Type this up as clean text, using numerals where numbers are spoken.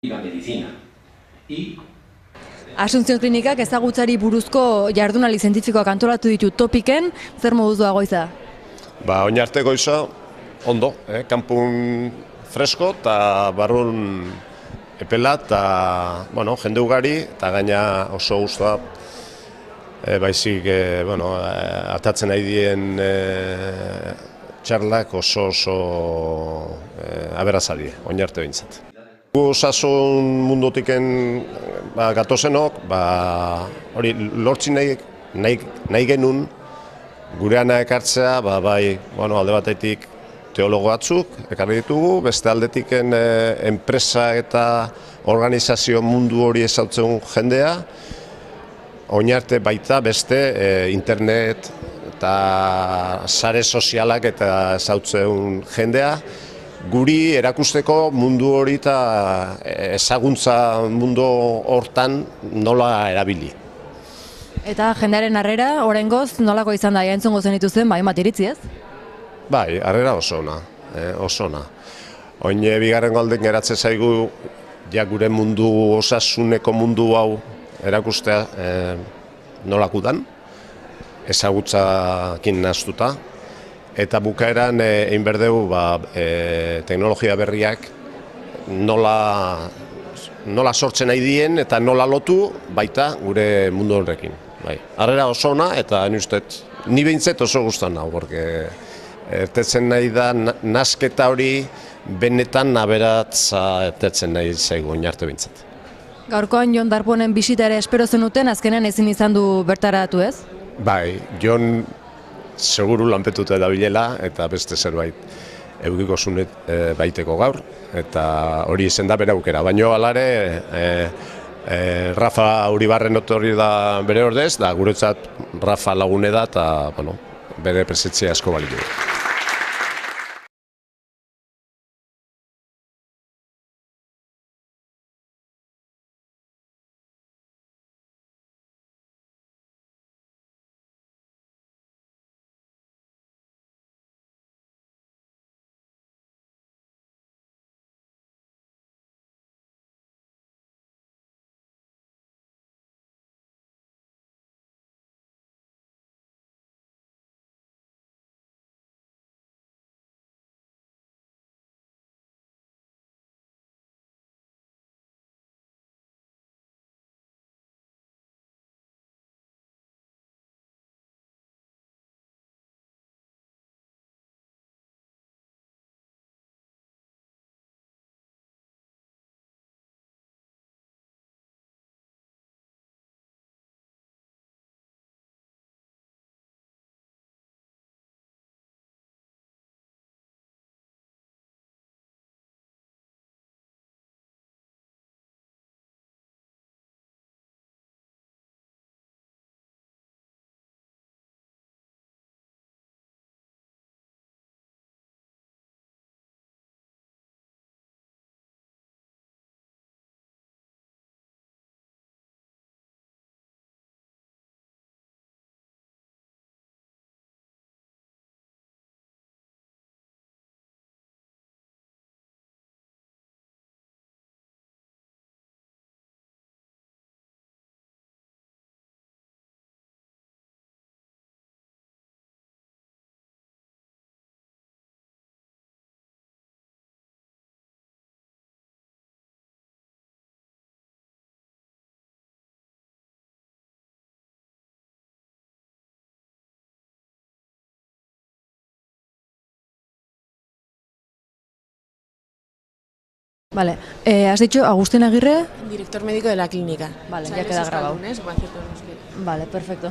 y la medicina. Y Asunción Klinikak ezagutzari buruzko jardunaldi zientifikoak antolatu ditu topiken, zer moduz doa goiza? Oin arte goiza, ondo, kanpun fresko eta barrun epela eta jende ugari eta gaina oso guztua baizik atatzen nahi dien txarlak oso aberazadie, oin arte behintzat. Gu osasun mundotiken gatozenok, hori lortzi nahi genuen gureana ekartzea, alde batetik teologo batzuk ekarri ditugu, beste aldetiken enpresa eta organizazio mundu hori ezautzen jendea, oin arte baita beste internet eta sare sozialak eta ezautzen jendea, guri erakusteko mundu hori eta ezaguntza mundu hortan nola erabili. Eta jendearen harrera, oraingoz nolako izan da, entzungo zenituzen, hainbat iritzi ez? Bai, harrera oso ona, Oin bigarren galden geratzen zaigu, gure mundu osasuneko mundu hau erakustea nolakudan, ezagutzakin nahaztuta, eta bukaeran egin berdeu teknologia berriak nola sortzen nahi dien eta nola lotu baita gure mundu horrekin. Harrera oso ona eta ni behintzet oso gustan nago, porque ertetzen nahi da nasketa hori benetan aberatza ertetzen nahi zaigu oin arte behintzat. Gaurkoan Jon Darponen bisita ere espero zenuten, azkenean ezin izan du bertaratu ez? Bai, Jon seguru lanpetuta dabilela eta beste zerbait edukiko zunet baiteko gaur, eta hori izen da bere aukera. Baina alare, Rafa Uribarren otorri da bere ordez, da guretzat Rafa lagune da eta bere presentzia asko balitu. Vale, has dicho Agustín Aguirre? Director médico de la clínica. Vale, ya queda grabado. Lunes, Vale, perfecto.